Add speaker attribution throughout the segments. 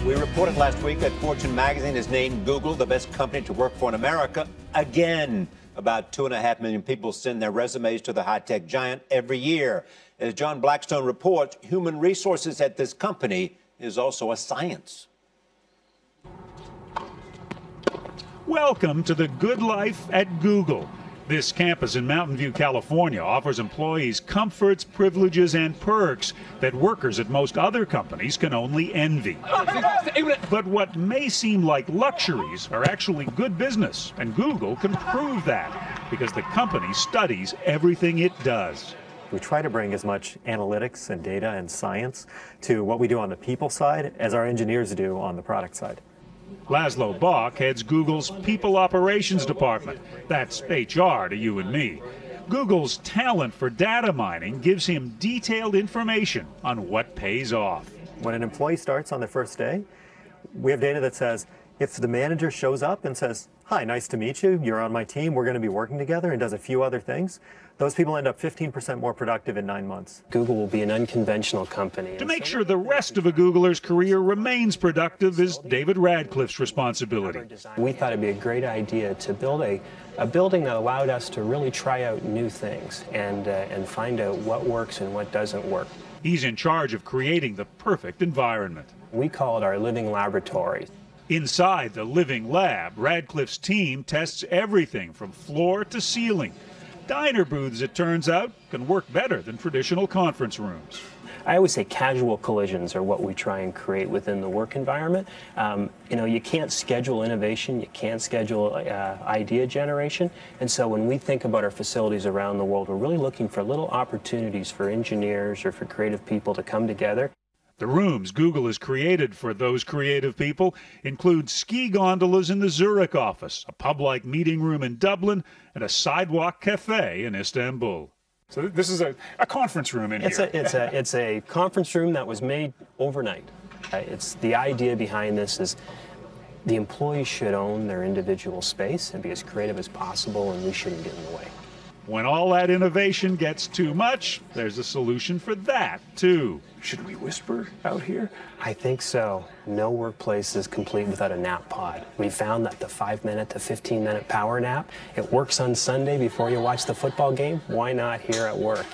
Speaker 1: We reported last week that Fortune magazine has named Google the best company to work for in America again. About 2.5 million people send their resumes to the high-tech giant every year. As John Blackstone reports, human resources at this company is also a science.
Speaker 2: Welcome to the good life at Google. This campus in Mountain View, California offers employees comforts, privileges, and perks that workers at most other companies can only envy. But what may seem like luxuries are actually good business, and Google can prove that because the company studies everything it does.
Speaker 3: We try to bring as much analytics and data and science to what we do on the people side as our engineers do on the product side.
Speaker 2: Laszlo Bach heads Google's People Operations Department. That's HR to you and me. Google's talent for data mining gives him detailed information on what pays off.
Speaker 3: When an employee starts on their first day, we have data that says if the manager shows up and says, "Hi, nice to meet you, you're on my team, we're going to be working together," and does a few other things, those people end up 15% more productive in 9 months.
Speaker 4: Google will be an unconventional company.
Speaker 2: To make sure the rest of a Googler's career remains productive is David Radcliffe's responsibility.
Speaker 4: We thought it'd be a great idea to build a building that allowed us to really try out new things and find out what works and what doesn't work.
Speaker 2: He's in charge of creating the perfect environment.
Speaker 4: We call it our living laboratory.
Speaker 2: Inside the living lab, Radcliffe's team tests everything from floor to ceiling. Diner booths, it turns out, can work better than traditional conference rooms.
Speaker 4: I always say casual collisions are what we try and create within the work environment. You can't schedule innovation, you can't schedule idea generation, and so when we think about our facilities around the world, we're really looking for little opportunities for engineers or for creative people to come together.
Speaker 2: The rooms Google has created for those creative people include ski gondolas in the Zurich office, a pub-like meeting room in Dublin, and a sidewalk cafe in Istanbul. So this is a conference room in here.
Speaker 4: It's a conference room that was made overnight. It's the idea behind this is the employees should own their individual space and be as creative as possible, and we shouldn't get in the way.
Speaker 2: When all that innovation gets too much, there's a solution for that, too.
Speaker 5: Should we whisper out here?
Speaker 4: I think so. No workplace is complete without a nap pod. We found that the 5-minute to 15-minute power nap, it works on Sunday before you watch the football game. Why not here at work?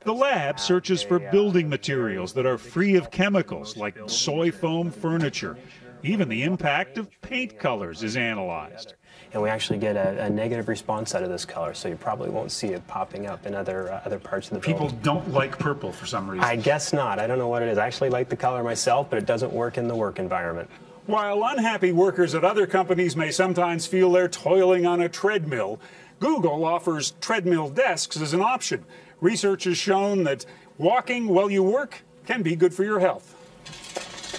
Speaker 2: The lab searches for building materials that are free of chemicals, like soy foam furniture. Even the impact of paint colors is analyzed.
Speaker 4: And we actually get a negative response out of this color, so you probably won't see it popping up in other parts of the building.
Speaker 5: People don't like purple for some reason.
Speaker 4: I guess not. I don't know what it is. I actually like the color myself, but it doesn't work in the work environment.
Speaker 2: While unhappy workers at other companies may sometimes feel they're toiling on a treadmill, Google offers treadmill desks as an option. Research has shown that walking while you work can be good for your health.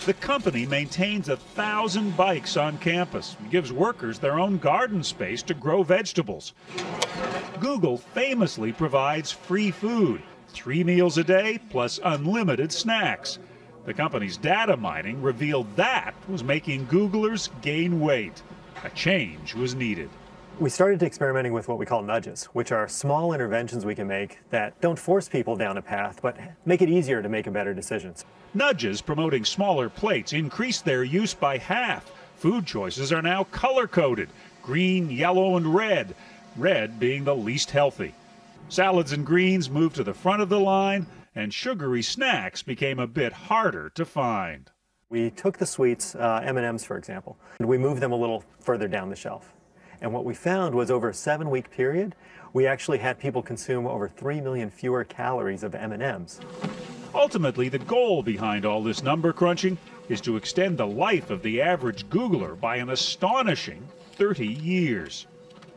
Speaker 2: The company maintains 1,000 bikes on campus and gives workers their own garden space to grow vegetables. Google famously provides free food, 3 meals a day plus unlimited snacks. The company's data mining revealed that was making Googlers gain weight. A change was needed.
Speaker 3: We started experimenting with what we call nudges, which are small interventions we can make that don't force people down a path, but make it easier to make better decisions.
Speaker 2: Nudges promoting smaller plates increased their use by half. Food choices are now color-coded, green, yellow, and red, red being the least healthy. Salads and greens moved to the front of the line, and sugary snacks became a bit harder to find.
Speaker 3: We took the sweets, M&Ms for example, and we moved them a little further down the shelf. And what we found was over a 7-week period, we actually had people consume over 3 million fewer calories of M&Ms.
Speaker 2: Ultimately, the goal behind all this number crunching is to extend the life of the average Googler by an astonishing 30 years.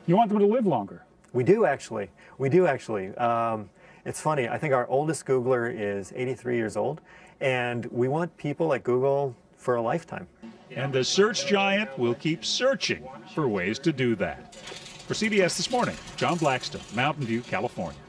Speaker 5: You want them to live longer?
Speaker 3: We do actually. It's funny, I think our oldest Googler is 83 years old, and we want people at Google for a lifetime.
Speaker 2: And the search giant will keep searching for ways to do that. For CBS This Morning, John Blackstone, Mountain View, California.